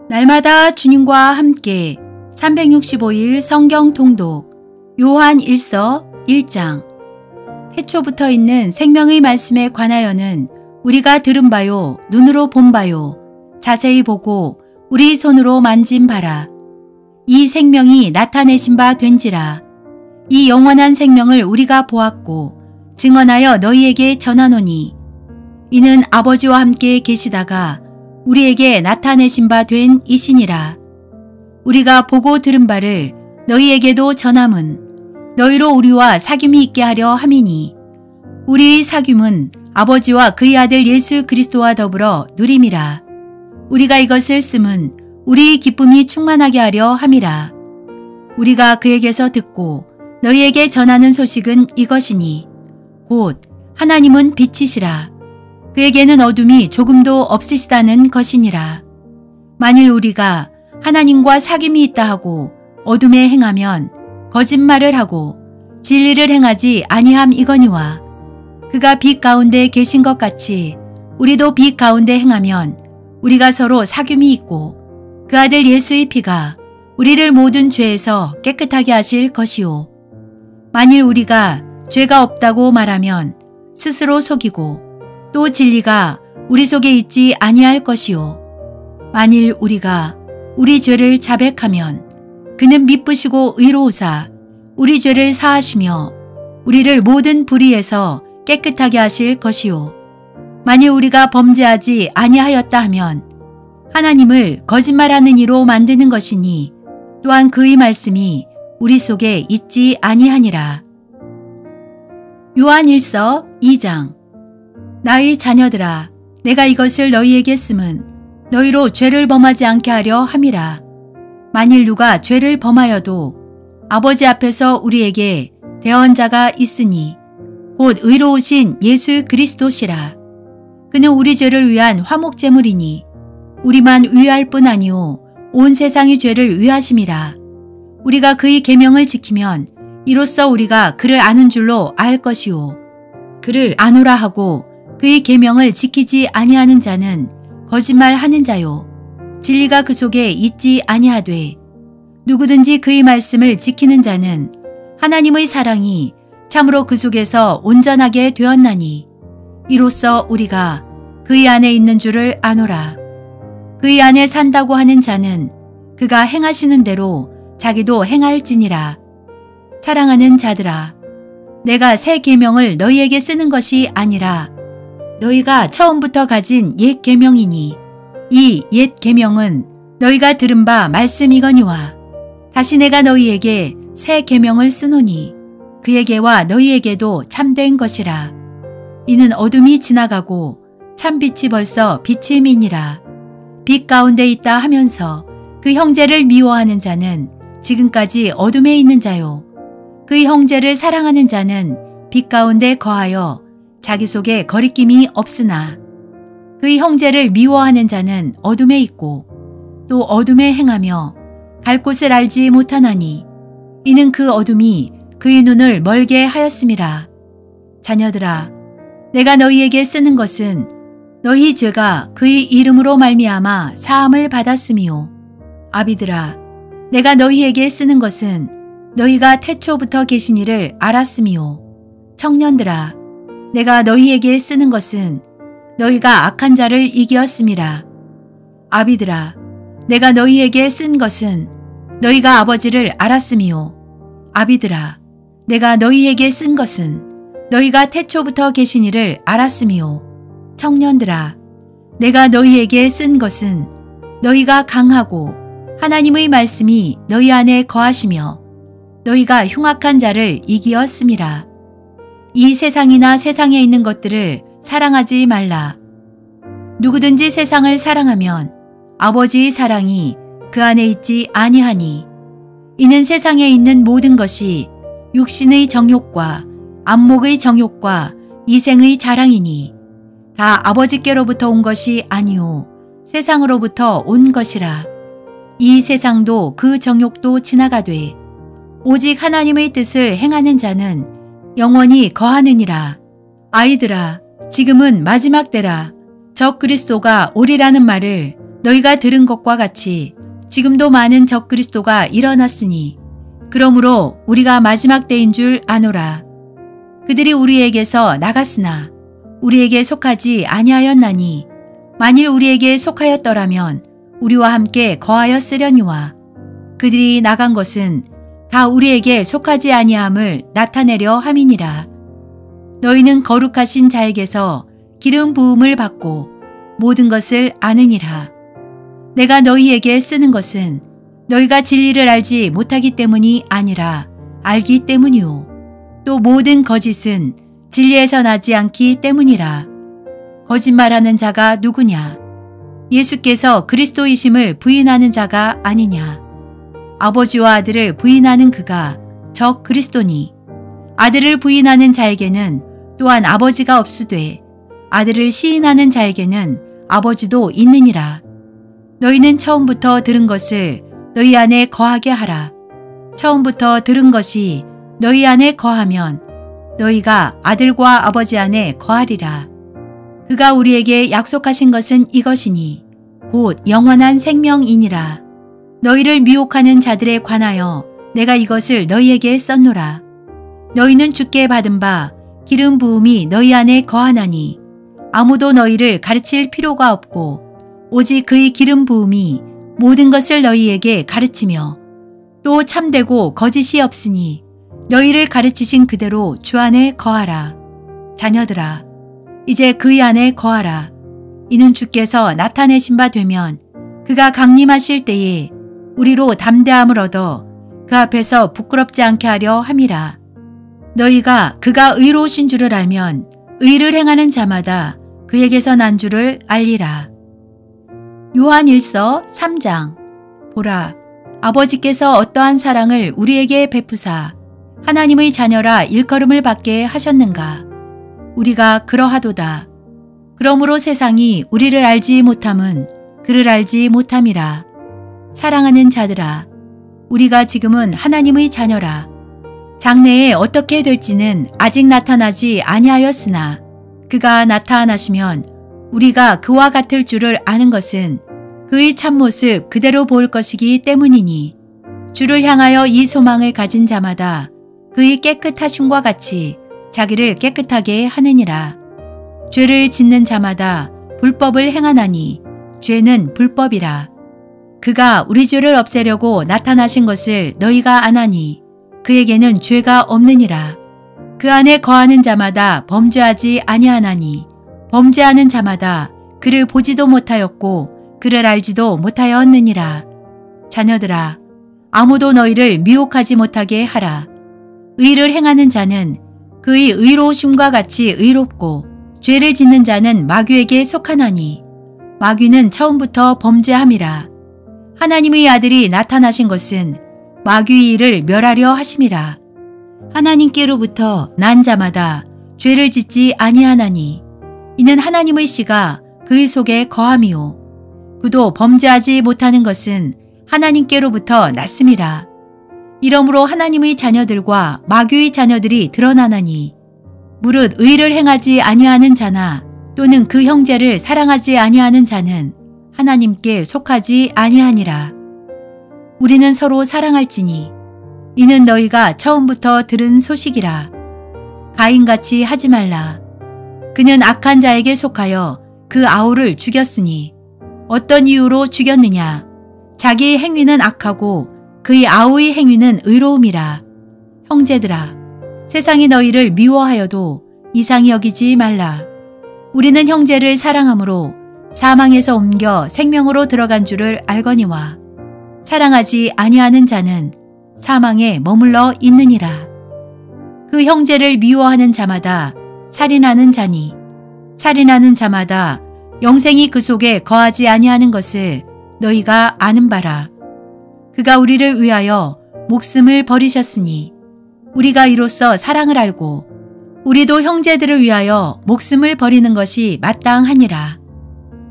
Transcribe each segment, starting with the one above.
날마다 주님과 함께 365일 성경 통독 요한 1서 1장. 태초부터 있는 생명의 말씀에 관하여는 우리가 들은 바요, 눈으로 본 바요, 자세히 보고 우리 손으로 만진 바라. 이 생명이 나타내신 바 된지라. 이 영원한 생명을 우리가 보았고 증언하여 너희에게 전하노니 이는 아버지와 함께 계시다가 우리에게 나타내신 바 된 이시니라. 우리가 보고 들은 바를 너희에게도 전함은 너희로 우리와 사귐이 있게 하려 함이니 우리의 사귐은 아버지와 그의 아들 예수 그리스도와 더불어 누림이라. 우리가 이것을 쓰면 우리의 기쁨이 충만하게 하려 함이라. 우리가 그에게서 듣고 너희에게 전하는 소식은 이것이니 곧 하나님은 빛이시라. 그에게는 어둠이 조금도 없으시다는 것이니라. 만일 우리가 하나님과 사귐이 있다 하고 어둠에 행하면 거짓말을 하고 진리를 행하지 아니함 이거니와 그가 빛 가운데 계신 것 같이 우리도 빛 가운데 행하면 우리가 서로 사귐이 있고 그 아들 예수의 피가 우리를 모든 죄에서 깨끗하게 하실 것이요. 만일 우리가 죄가 없다고 말하면 스스로 속이고 또 진리가 우리 속에 있지 아니할 것이요. 만일 우리가 우리 죄를 자백하면 그는 미쁘시고 의로우사 우리 죄를 사하시며 우리를 모든 불의에서 깨끗하게 하실 것이요. 만일 우리가 범죄하지 아니하였다 하면 하나님을 거짓말하는 이로 만드는 것이니 또한 그의 말씀이 우리 속에 있지 아니하니라. 요한 1서 2장. 나의 자녀들아, 내가 이것을 너희에게 쓰면 너희로 죄를 범하지 않게 하려 함이라. 만일 누가 죄를 범하여도 아버지 앞에서 우리에게 대언자가 있으니 곧 의로우신 예수 그리스도시라. 그는 우리 죄를 위한 화목제물이니 우리만 위할 뿐 아니오 온 세상의 죄를 위하심이라. 우리가 그의 계명을 지키면 이로써 우리가 그를 아는 줄로 알 것이오. 그를 아노라 하고 그의 계명을 지키지 아니하는 자는 거짓말하는 자요. 진리가 그 속에 있지 아니하되 누구든지 그의 말씀을 지키는 자는 하나님의 사랑이 참으로 그 속에서 온전하게 되었나니 이로써 우리가 그의 안에 있는 줄을 아노라. 그의 안에 산다고 하는 자는 그가 행하시는 대로 자기도 행할지니라. 사랑하는 자들아, 내가 새 계명을 너희에게 쓰는 것이 아니라 너희가 처음부터 가진 옛 계명이니 이 옛 계명은 너희가 들은 바 말씀이거니와 다시 내가 너희에게 새 계명을 쓰노니 그에게와 너희에게도 참된 것이라. 이는 어둠이 지나가고 참빛이 벌써 비침이니라. 빛 가운데 있다 하면서 그 형제를 미워하는 자는 지금까지 어둠에 있는 자요. 그 형제를 사랑하는 자는 빛 가운데 거하여 자기 속에 거리낌이 없으나 그의 형제를 미워하는 자는 어둠에 있고 또 어둠에 행하며 갈 곳을 알지 못하나니 이는 그 어둠이 그의 눈을 멀게 하였음이라. 자녀들아, 내가 너희에게 쓰는 것은 너희 죄가 그의 이름으로 말미암아 사함을 받았음이요. 아비들아, 내가 너희에게 쓰는 것은 너희가 태초부터 계신 이를 알았음이요. 청년들아, 내가 너희에게 쓰는 것은 너희가 악한 자를 이기었음이라. 아비들아, 내가 너희에게 쓴 것은 너희가 아버지를 알았음이요. 아비들아, 내가 너희에게 쓴 것은 너희가 태초부터 계신 이를 알았음이요. 청년들아, 내가 너희에게 쓴 것은 너희가 강하고 하나님의 말씀이 너희 안에 거하시며 너희가 흉악한 자를 이기었음이라. 이 세상이나 세상에 있는 것들을 사랑하지 말라. 누구든지 세상을 사랑하면 아버지의 사랑이 그 안에 있지 아니하니 이는 세상에 있는 모든 것이 육신의 정욕과 안목의 정욕과 이생의 자랑이니 다 아버지께로부터 온 것이 아니오 세상으로부터 온 것이라. 이 세상도 그 정욕도 지나가되 오직 하나님의 뜻을 행하는 자는 영원히 거하느니라. 아이들아, 지금은 마지막 때라. 적 그리스도가 오리라는 말을 너희가 들은 것과 같이 지금도 많은 적그리스도가 일어났으니 그러므로 우리가 마지막 때인 줄 아노라. 그들이 우리에게서 나갔으나 우리에게 속하지 아니하였나니 만일 우리에게 속하였더라면 우리와 함께 거하였으려니와 그들이 나간 것은 다 우리에게 속하지 아니함을 나타내려 함이니라. 너희는 거룩하신 자에게서 기름 부음을 받고 모든 것을 아느니라. 내가 너희에게 쓰는 것은 너희가 진리를 알지 못하기 때문이 아니라 알기 때문이요. 또 모든 거짓은 진리에서 나지 않기 때문이라. 거짓말하는 자가 누구냐? 예수께서 그리스도이심을 부인하는 자가 아니냐? 아버지와 아들을 부인하는 그가 적 그리스도니 아들을 부인하는 자에게는 또한 아버지가 없으되 아들을 시인하는 자에게는 아버지도 있느니라. 너희는 처음부터 들은 것을 너희 안에 거하게 하라. 처음부터 들은 것이 너희 안에 거하면 너희가 아들과 아버지 안에 거하리라. 그가 우리에게 약속하신 것은 이것이니 곧 영원한 생명이니라. 너희를 미혹하는 자들에 관하여 내가 이것을 너희에게 썼노라. 너희는 주께 받은 바 기름 부음이 너희 안에 거하나니 아무도 너희를 가르칠 필요가 없고 오직 그의 기름 부음이 모든 것을 너희에게 가르치며 또 참되고 거짓이 없으니 너희를 가르치신 그대로 주 안에 거하라. 자녀들아, 이제 그의 안에 거하라. 이는 주께서 나타내신 바 되면 그가 강림하실 때에 우리로 담대함을 얻어 그 앞에서 부끄럽지 않게 하려 함이라. 너희가 그가 의로우신 줄을 알면 의를 행하는 자마다 그에게서 난 줄을 알리라. 요한 1서 3장. 보라, 아버지께서 어떠한 사랑을 우리에게 베푸사 하나님의 자녀라 일컬음을 받게 하셨는가. 우리가 그러하도다. 그러므로 세상이 우리를 알지 못함은 그를 알지 못함이라. 사랑하는 자들아, 우리가 지금은 하나님의 자녀라. 장래에 어떻게 될지는 아직 나타나지 아니하였으나 그가 나타나시면 우리가 그와 같을 줄을 아는 것은 그의 참모습 그대로 볼 것이기 때문이니 주를 향하여 이 소망을 가진 자마다 그의 깨끗하심과 같이 자기를 깨끗하게 하느니라. 죄를 짓는 자마다 불법을 행하나니 죄는 불법이라. 그가 우리 죄를 없애려고 나타나신 것을 너희가 아나니 그에게는 죄가 없느니라. 그 안에 거하는 자마다 범죄하지 아니하나니 범죄하는 자마다 그를 보지도 못하였고 그를 알지도 못하였느니라. 자녀들아, 아무도 너희를 미혹하지 못하게 하라. 의를 행하는 자는 그의 의로우심과 같이 의롭고 죄를 짓는 자는 마귀에게 속하나니 마귀는 처음부터 범죄함이라. 하나님의 아들이 나타나신 것은 마귀의 일을 멸하려 하심이라. 하나님께로부터 난 자마다 죄를 짓지 아니하나니 이는 하나님의 씨가 그의 속에 거함이요. 그도 범죄하지 못하는 것은 하나님께로부터 났음이라. 이러므로 하나님의 자녀들과 마귀의 자녀들이 드러나나니 무릇 의를 행하지 아니하는 자나 또는 그 형제를 사랑하지 아니하는 자는 하나님께 속하지 아니하니라. 우리는 서로 사랑할지니 이는 너희가 처음부터 들은 소식이라. 가인같이 하지 말라. 그는 악한 자에게 속하여 그 아우를 죽였으니 어떤 이유로 죽였느냐. 자기의 행위는 악하고 그의 아우의 행위는 의로움이라. 형제들아, 세상이 너희를 미워하여도 이상히 여기지 말라. 우리는 형제를 사랑함으로 사망에서 옮겨 생명으로 들어간 줄을 알거니와 사랑하지 아니하는 자는 사망에 머물러 있느니라. 그 형제를 미워하는 자마다 살인하는 자니 살인하는 자마다 영생이 그 속에 거하지 아니하는 것을 너희가 아는 바라. 그가 우리를 위하여 목숨을 버리셨으니 우리가 이로써 사랑을 알고 우리도 형제들을 위하여 목숨을 버리는 것이 마땅하니라.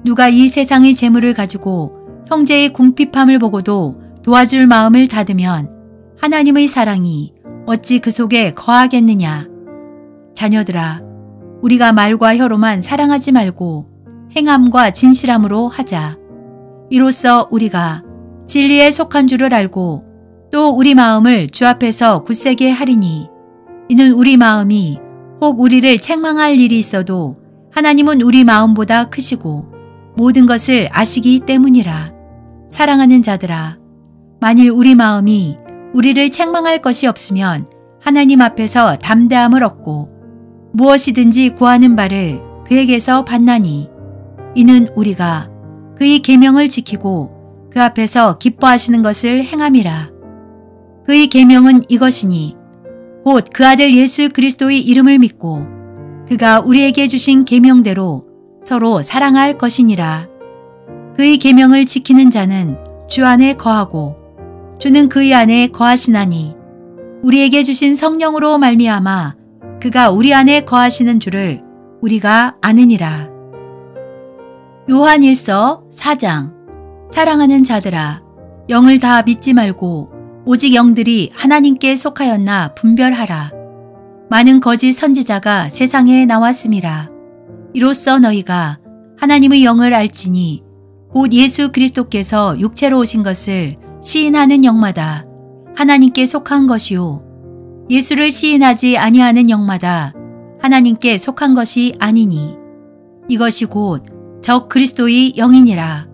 누가 이 세상의 재물을 가지고 형제의 궁핍함을 보고도 도와줄 마음을 닫으면 하나님의 사랑이 어찌 그 속에 거하겠느냐. 자녀들아, 우리가 말과 혀로만 사랑하지 말고 행함과 진실함으로 하자. 이로써 우리가 진리에 속한 줄을 알고 또 우리 마음을 주 앞에서 굳세게 하리니 이는 우리 마음이 혹 우리를 책망할 일이 있어도 하나님은 우리 마음보다 크시고 모든 것을 아시기 때문이라. 사랑하는 자들아, 만일 우리 마음이 우리를 책망할 것이 없으면 하나님 앞에서 담대함을 얻고 무엇이든지 구하는 바를 그에게서 받나니 이는 우리가 그의 계명을 지키고 그 앞에서 기뻐하시는 것을 행함이라. 그의 계명은 이것이니 곧 그 아들 예수 그리스도의 이름을 믿고 그가 우리에게 주신 계명대로 서로 사랑할 것이니라. 그의 계명을 지키는 자는 주 안에 거하고 주는 그의 안에 거하시나니 우리에게 주신 성령으로 말미암아 그가 우리 안에 거하시는 줄을 우리가 아느니라. 요한일서 4장. 사랑하는 자들아, 영을 다 믿지 말고 오직 영들이 하나님께 속하였나 분별하라. 많은 거짓 선지자가 세상에 나왔음이라. 이로써 너희가 하나님의 영을 알지니 곧 예수 그리스도께서 육체로 오신 것을 시인하는 영마다 하나님께 속한 것이요 예수를 시인하지 아니하는 영마다 하나님께 속한 것이 아니니 이것이 곧 적 그리스도의 영이니라.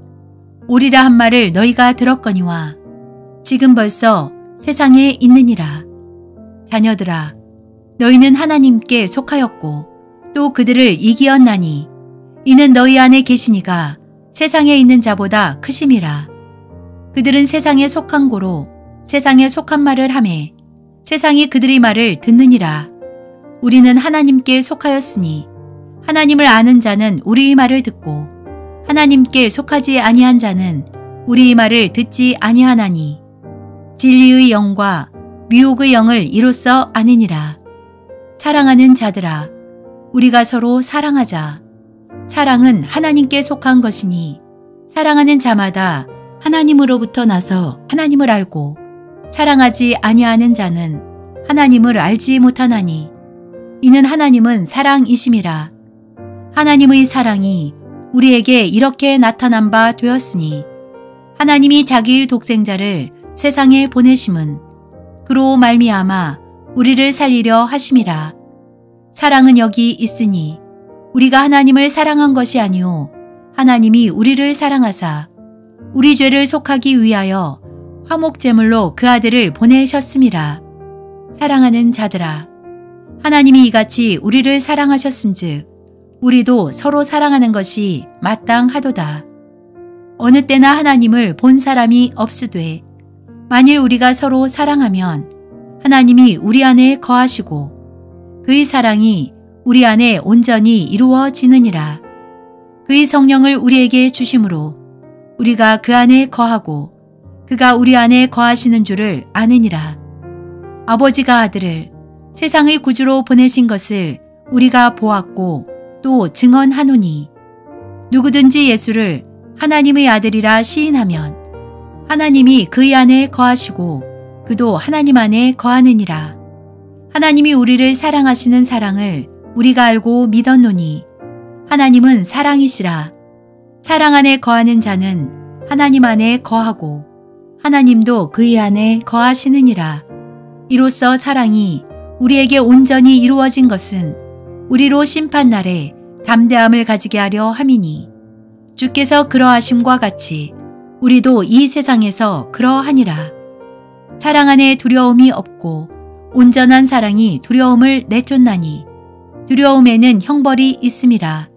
오리라 한 말을 너희가 들었거니와 지금 벌써 세상에 있느니라. 자녀들아, 너희는 하나님께 속하였고 또 그들을 이기었나니 이는 너희 안에 계시니가 세상에 있는 자보다 크심이라. 그들은 세상에 속한 고로 세상에 속한 말을 하매 세상이 그들의 말을 듣느니라. 우리는 하나님께 속하였으니 하나님을 아는 자는 우리의 말을 듣고 하나님께 속하지 아니한 자는 우리의 말을 듣지 아니하나니 진리의 영과 미혹의 영을 이로써 아느니라. 사랑하는 자들아, 우리가 서로 사랑하자. 사랑은 하나님께 속한 것이니 사랑하는 자마다 하나님으로부터 나서 하나님을 알고 사랑하지 아니하는 자는 하나님을 알지 못하나니 이는 하나님은 사랑이심이라. 하나님의 사랑이 우리에게 이렇게 나타난 바 되었으니 하나님이 자기의 독생자를 세상에 보내심은 그로 말미암아 우리를 살리려 하심이라. 사랑은 여기 있으니 우리가 하나님을 사랑한 것이 아니오 하나님이 우리를 사랑하사 우리 죄를 속하기 위하여 화목제물로 그 아들을 보내셨음이라. 사랑하는 자들아, 하나님이 이같이 우리를 사랑하셨은즉 우리도 서로 사랑하는 것이 마땅하도다. 어느 때나 하나님을 본 사람이 없으되 만일 우리가 서로 사랑하면 하나님이 우리 안에 거하시고 그의 사랑이 우리 안에 온전히 이루어지느니라. 그의 성령을 우리에게 주심으로 우리가 그 안에 거하고 그가 우리 안에 거하시는 줄을 아느니라. 아버지가 아들을 세상의 구주로 보내신 것을 우리가 보았고 또 증언하노니 누구든지 예수를 하나님의 아들이라 시인하면 하나님이 그의 안에 거하시고 그도 하나님 안에 거하느니라. 하나님이 우리를 사랑하시는 사랑을 우리가 알고 믿었노니 하나님은 사랑이시라. 사랑 안에 거하는 자는 하나님 안에 거하고 하나님도 그의 안에 거하시느니라. 이로써 사랑이 우리에게 온전히 이루어진 것은 우리로 심판날에 담대함을 가지게 하려 함이니 주께서 그러하심과 같이 우리도 이 세상에서 그러하니라. 사랑 안에 두려움이 없고 온전한 사랑이 두려움을 내쫓나니 두려움에는 형벌이 있음이라.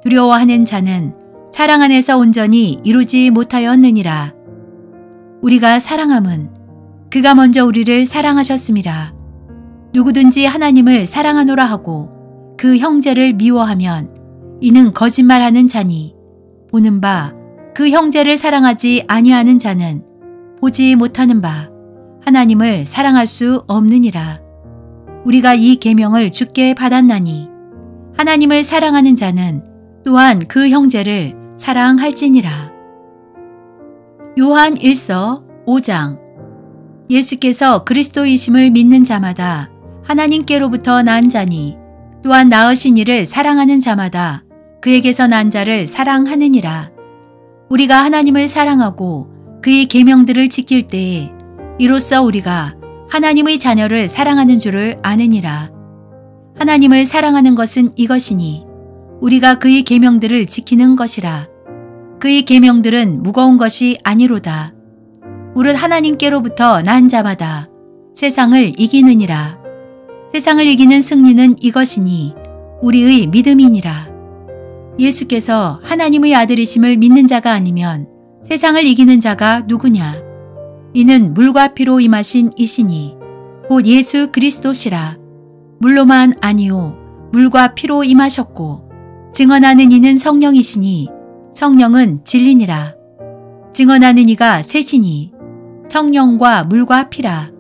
두려워하는 자는 사랑 안에서 온전히 이루지 못하였느니라. 우리가 사랑함은 그가 먼저 우리를 사랑하셨음이라. 누구든지 하나님을 사랑하노라 하고 그 형제를 미워하면 이는 거짓말하는 자니 보는 바 그 형제를 사랑하지 아니하는 자는 보지 못하는 바 하나님을 사랑할 수 없느니라. 우리가 이 계명을 주께 받았나니 하나님을 사랑하는 자는 또한 그 형제를 사랑할지니라. 요한 1서 5장. 예수께서 그리스도이심을 믿는 자마다 하나님께로부터 난 자니 또한 낳으신 이를 사랑하는 자마다 그에게서 난 자를 사랑하느니라. 우리가 하나님을 사랑하고 그의 계명들을 지킬 때에 이로써 우리가 하나님의 자녀를 사랑하는 줄을 아느니라. 하나님을 사랑하는 것은 이것이니 우리가 그의 계명들을 지키는 것이라. 그의 계명들은 무거운 것이 아니로다. 무릇 하나님께로부터 난 자마다 세상을 이기느니라. 세상을 이기는 승리는 이것이니 우리의 믿음이니라. 예수께서 하나님의 아들이심을 믿는 자가 아니면 세상을 이기는 자가 누구냐? 이는 물과 피로 임하신 이시니 곧 예수 그리스도시라. 물로만 아니요 물과 피로 임하셨고 증언하는 이는 성령이시니 성령은 진리니라. 증언하는 이가 셋이니 성령과 물과 피라.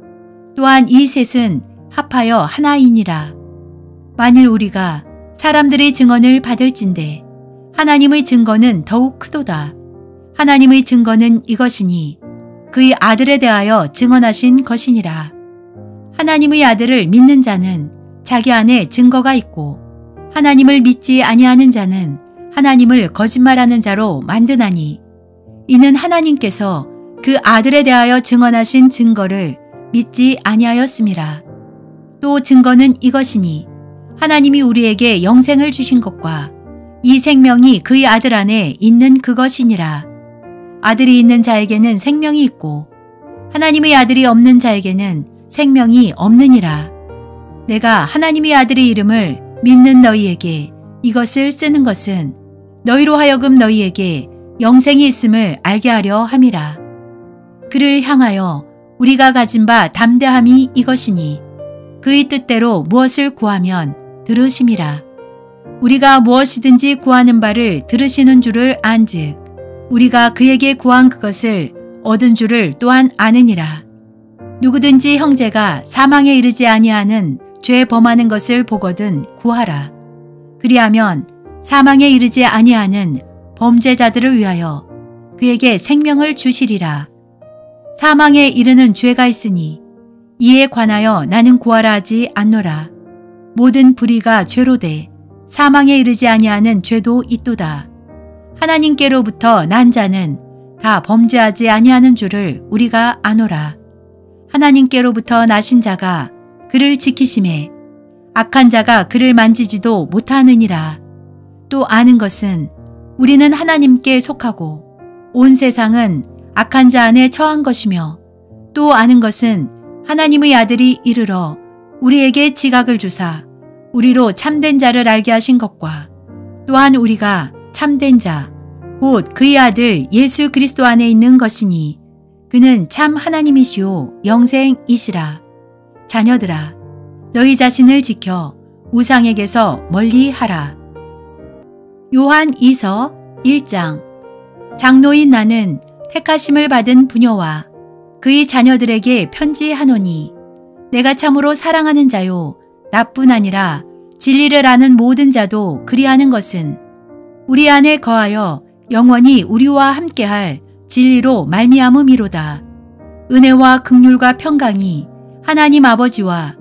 또한 이 셋은 합하여 하나이니라. 만일 우리가 사람들의 증언을 받을진대 하나님의 증거는 더욱 크도다. 하나님의 증거는 이것이니 그의 아들에 대하여 증언하신 것이니라. 하나님의 아들을 믿는 자는 자기 안에 증거가 있고 하나님을 믿지 아니하는 자는 하나님을 거짓말하는 자로 만드나니 이는 하나님께서 그 아들에 대하여 증언하신 증거를 믿지 아니하였음이라. 또 증거는 이것이니 하나님이 우리에게 영생을 주신 것과 이 생명이 그의 아들 안에 있는 그것이니라. 아들이 있는 자에게는 생명이 있고 하나님의 아들이 없는 자에게는 생명이 없느니라. 내가 하나님의 아들의 이름을 믿는 너희에게 이것을 쓰는 것은 너희로 하여금 너희에게 영생이 있음을 알게 하려 함이라. 그를 향하여 우리가 가진 바 담대함이 이것이니 그의 뜻대로 무엇을 구하면 들으심이라. 우리가 무엇이든지 구하는 바를 들으시는 줄을 안즉 우리가 그에게 구한 그것을 얻은 줄을 또한 아느니라. 누구든지 형제가 사망에 이르지 아니하는 죄 범하는 것을 보거든 구하라. 그리하면 사망에 이르지 아니하는 범죄자들을 위하여 그에게 생명을 주시리라. 사망에 이르는 죄가 있으니 이에 관하여 나는 구하라 하지 않노라. 모든 불의가 죄로 돼 사망에 이르지 아니하는 죄도 있도다. 하나님께로부터 난 자는 다 범죄하지 아니하는 줄을 우리가 아노라. 하나님께로부터 나신 자가 그를 지키심에 악한 자가 그를 만지지도 못하느니라. 또 아는 것은 우리는 하나님께 속하고 온 세상은 악한 자 안에 처한 것이며 또 아는 것은 하나님의 아들이 이르러 우리에게 지각을 주사 우리로 참된 자를 알게 하신 것과 또한 우리가 참된 자 곧 그의 아들 예수 그리스도 안에 있는 것이니 그는 참 하나님이시오 영생이시라. 자녀들아 너희 자신을 지켜 우상에게서 멀리하라. 요한 2서 1장. 장로인 나는 택하심을 받은 부녀와 그의 자녀들에게 편지하노니 내가 참으로 사랑하는 자요 나뿐 아니라 진리를 아는 모든 자도 그리하는 것은 우리 안에 거하여 영원히 우리와 함께할 진리로 말미암음이로다. 은혜와 긍휼과 평강이 하나님 아버지와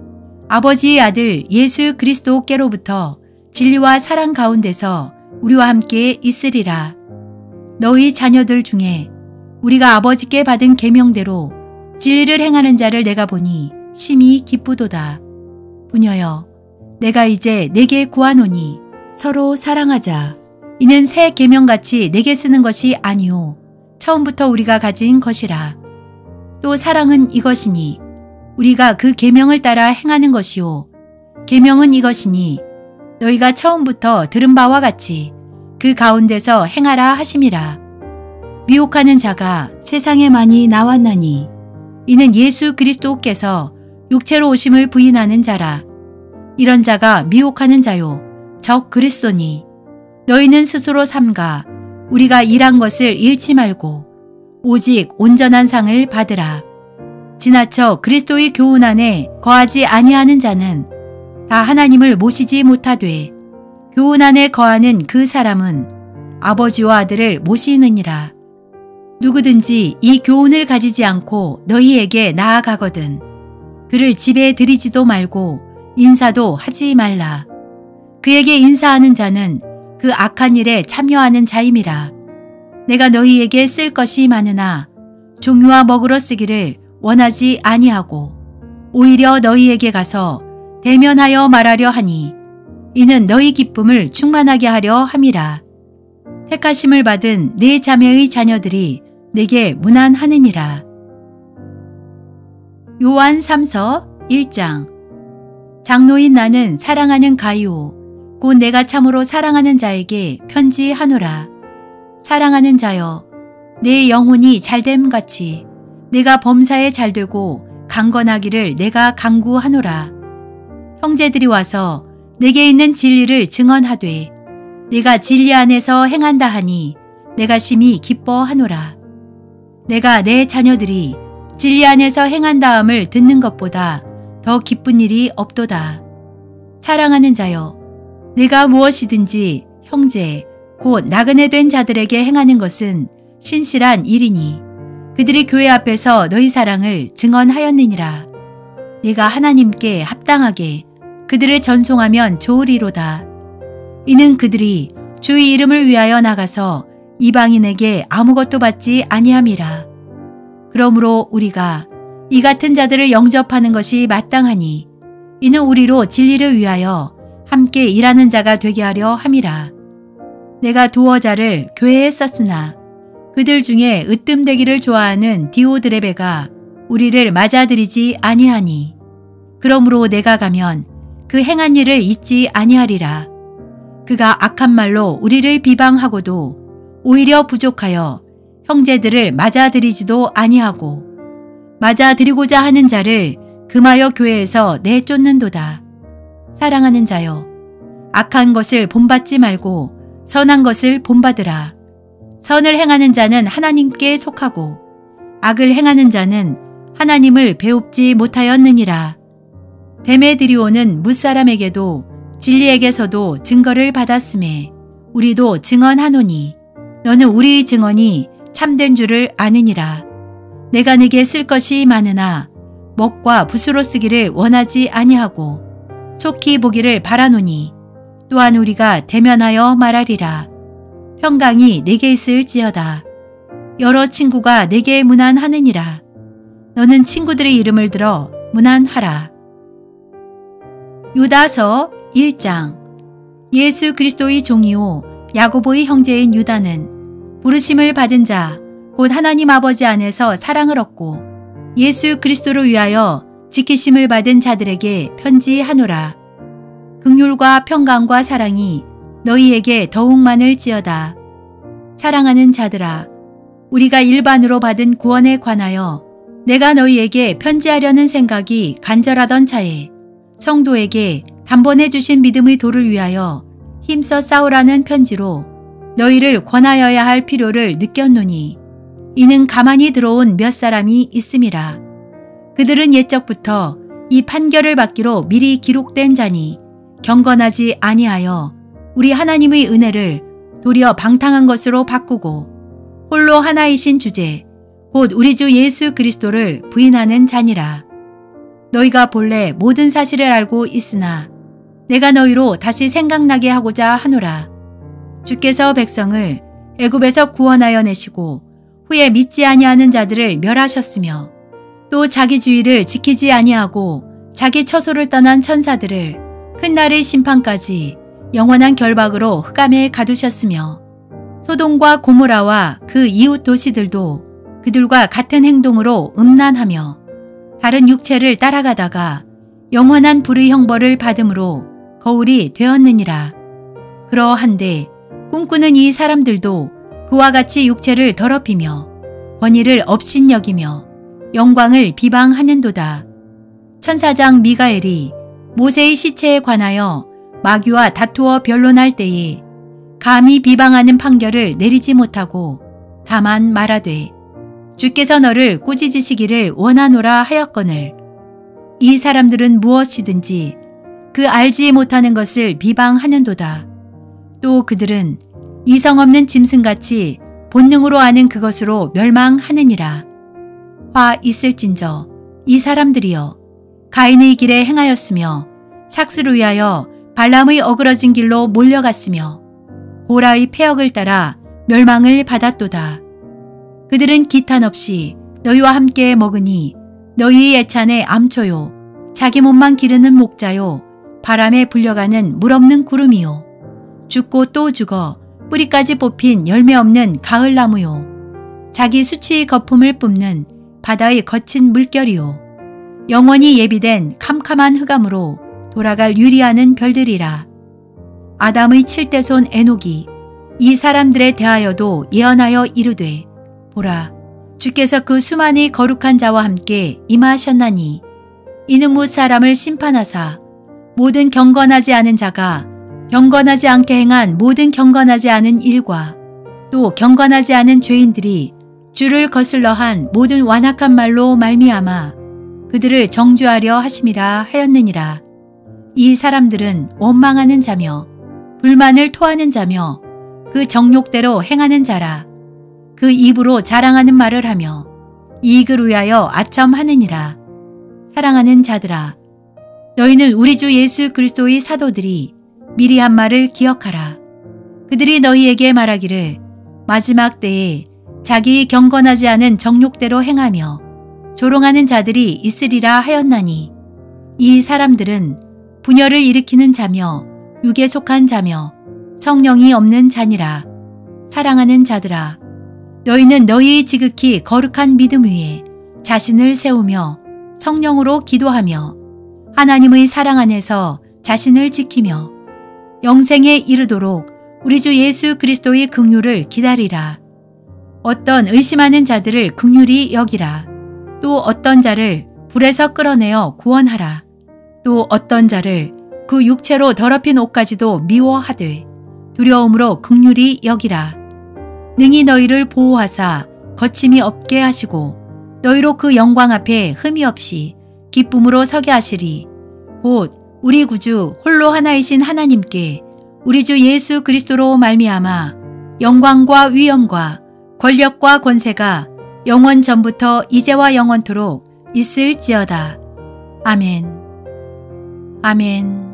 아버지의 아들 예수 그리스도께로부터 진리와 사랑 가운데서 우리와 함께 있으리라. 너희 자녀들 중에 우리가 아버지께 받은 계명대로 진리를 행하는 자를 내가 보니 심히 기쁘도다. 부녀여 내가 이제 내게 구하노니 서로 사랑하자. 이는 새 계명같이 내게 쓰는 것이 아니오 처음부터 우리가 가진 것이라. 또 사랑은 이것이니 우리가 그 계명을 따라 행하는 것이요 계명은 이것이니 너희가 처음부터 들은 바와 같이 그 가운데서 행하라 하심이라. 미혹하는 자가 세상에 많이 나왔나니 이는 예수 그리스도께서 육체로 오심을 부인하는 자라. 이런 자가 미혹하는 자요 적 그리스도니 너희는 스스로 삼가 우리가 일한 것을 잃지 말고 오직 온전한 상을 받으라. 지나쳐 그리스도의 교훈 안에 거하지 아니하는 자는 다 하나님을 모시지 못하되 교훈 안에 거하는 그 사람은 아버지와 아들을 모시느니라. 누구든지 이 교훈을 가지지 않고 너희에게 나아가거든 그를 집에 들이지도 말고 인사도 하지 말라. 그에게 인사하는 자는 그 악한 일에 참여하는 자임이라. 내가 너희에게 쓸 것이 많으나 종류와 먹으러 쓰기를 원하지 아니하고 오히려 너희에게 가서 대면하여 말하려 하니 이는 너희 기쁨을 충만하게 하려 함이라. 택하심을 받은 네 자매의 자녀들이 내게 문안하느니라. 요한 3서 1장. 장로인 나는 사랑하는 가이오 곧 내가 참으로 사랑하는 자에게 편지하노라. 사랑하는 자여, 내 영혼이 잘됨같이 내가 범사에 잘되고 강건하기를 내가 간구하노라. 형제들이 와서 내게 있는 진리를 증언하되 내가 진리 안에서 행한다 하니 내가 심히 기뻐하노라. 내가 내 자녀들이 진리 안에서 행한다함을 듣는 것보다 더 기쁜 일이 없도다. 사랑하는 자여, 내가 무엇이든지 형제 곧 나그네 된 자들에게 행하는 것은 신실한 일이니 그들이 교회 앞에서 너희 사랑을 증언하였느니라. 네가 하나님께 합당하게 그들을 전송하면 좋으리로다. 이는 그들이 주의 이름을 위하여 나가서 이방인에게 아무것도 받지 아니함이라. 그러므로 우리가 이 같은 자들을 영접하는 것이 마땅하니 이는 우리로 진리를 위하여 함께 일하는 자가 되게 하려 함이라. 내가 두어 자를 교회에 썼으나 그들 중에 으뜸되기를 좋아하는 디오드레베가 우리를 맞아들이지 아니하니 그러므로 내가 가면 그 행한 일을 잊지 아니하리라. 그가 악한 말로 우리를 비방하고도 오히려 부족하여 형제들을 맞아들이지도 아니하고 맞아들이고자 하는 자를 금하여 교회에서 내쫓는도다. 사랑하는 자여, 악한 것을 본받지 말고 선한 것을 본받으라. 선을 행하는 자는 하나님께 속하고 악을 행하는 자는 하나님을 배웁지 못하였느니라. 데메드리오는 무사람에게도 진리에게서도 증거를 받았음에 우리도 증언하노니 너는 우리의 증언이 참된 줄을 아느니라. 내가 네게 쓸 것이 많으나 먹과 붓으로 쓰기를 원하지 아니하고 속히 보기를 바라노니 또한 우리가 대면하여 말하리라. 평강이 내게 있을지어다. 여러 친구가 내게 문안하느니라. 너는 친구들의 이름을 들어 문안하라. 유다서 1장. 예수 그리스도의 종이요 야고보의 형제인 유다는 부르심을 받은 자 곧 하나님 아버지 안에서 사랑을 얻고 예수 그리스도를 위하여 지키심을 받은 자들에게 편지하노라. 긍휼과 평강과 사랑이 너희에게 더욱 많을지어다. 사랑하는 자들아, 우리가 일반으로 받은 구원에 관하여 내가 너희에게 편지하려는 생각이 간절하던 차에 성도에게 단번에 주신 믿음의 도를 위하여 힘써 싸우라는 편지로 너희를 권하여야 할 필요를 느꼈노니 이는 가만히 들어온 몇 사람이 있음이라. 그들은 옛적부터 이 판결을 받기로 미리 기록된 자니 경건하지 아니하여 우리 하나님의 은혜를 도리어 방탕한 것으로 바꾸고 홀로 하나이신 주제 곧 우리 주 예수 그리스도를 부인하는 자니라. 너희가 본래 모든 사실을 알고 있으나 내가 너희로 다시 생각나게 하고자 하노라. 주께서 백성을 애굽에서 구원하여 내시고 후에 믿지 아니하는 자들을 멸하셨으며 또 자기 주의를 지키지 아니하고 자기 처소를 떠난 천사들을 큰 날의 심판까지 영원한 결박으로 흑암에 가두셨으며 소돔과 고모라와 그 이웃 도시들도 그들과 같은 행동으로 음란하며 다른 육체를 따라가다가 영원한 불의 형벌을 받음으로 거울이 되었느니라. 그러한데 꿈꾸는 이 사람들도 그와 같이 육체를 더럽히며 권위를 업신여기며 영광을 비방하는도다. 천사장 미가엘이 모세의 시체에 관하여 마귀와 다투어 변론할 때에 감히 비방하는 판결을 내리지 못하고 다만 말하되 주께서 너를 꾸짖으시기를 원하노라 하였거늘 이 사람들은 무엇이든지 그 알지 못하는 것을 비방하는도다. 또 그들은 이성 없는 짐승같이 본능으로 아는 그것으로 멸망하느니라. 화 있을진저 이 사람들이여 가인의 길에 행하였으며 삭스를 위하여 발람의 어그러진 길로 몰려갔으며 고라의 폐역을 따라 멸망을 받았도다. 그들은 기탄 없이 너희와 함께 먹으니 너희 예찬의 암초요 자기 몸만 기르는 목자요 바람에 불려가는 물 없는 구름이요 죽고 또 죽어 뿌리까지 뽑힌 열매 없는 가을나무요 자기 수치 거품을 뿜는 바다의 거친 물결이요 영원히 예비된 캄캄한 흑암으로 돌아갈 유리하는 별들이라. 아담의 7대손 에녹이 이 사람들에 대하여도 예언하여 이르되 보라 주께서 그 수많은 거룩한 자와 함께 임하셨나니 이는 뭇 사람을 심판하사 모든 경건하지 않은 자가 경건하지 않게 행한 모든 경건하지 않은 일과 또 경건하지 않은 죄인들이 주를 거슬러 한 모든 완악한 말로 말미암아 그들을 정죄하려 하심이라 하였느니라. 이 사람들은 원망하는 자며 불만을 토하는 자며 그 정욕대로 행하는 자라. 그 입으로 자랑하는 말을 하며 이익을 위하여 아첨하느니라. 사랑하는 자들아, 너희는 우리 주 예수 그리스도의 사도들이 미리 한 말을 기억하라. 그들이 너희에게 말하기를 마지막 때에 자기 경건하지 않은 정욕대로 행하며 조롱하는 자들이 있으리라 하였나니 이 사람들은 분열을 일으키는 자며 육에 속한 자며 성령이 없는 자니라. 사랑하는 자들아, 너희는 너희의 지극히 거룩한 믿음 위에 자신을 세우며 성령으로 기도하며 하나님의 사랑 안에서 자신을 지키며 영생에 이르도록 우리 주 예수 그리스도의 긍휼을 기다리라. 어떤 의심하는 자들을 긍휼히 여기라. 또 어떤 자를 불에서 끌어내어 구원하라. 또 어떤 자를 그 육체로 더럽힌 옷까지도 미워하되 두려움으로 긍휼히 여기라. 능히 너희를 보호하사 거침이 없게 하시고 너희로 그 영광 앞에 흠이 없이 기쁨으로 서게 하시리. 곧 우리 구주 홀로 하나이신 하나님께 우리 주 예수 그리스도로 말미암아 영광과 위엄과 권력과 권세가 영원 전부터 이제와 영원토록 있을지어다. 아멘. 아멘.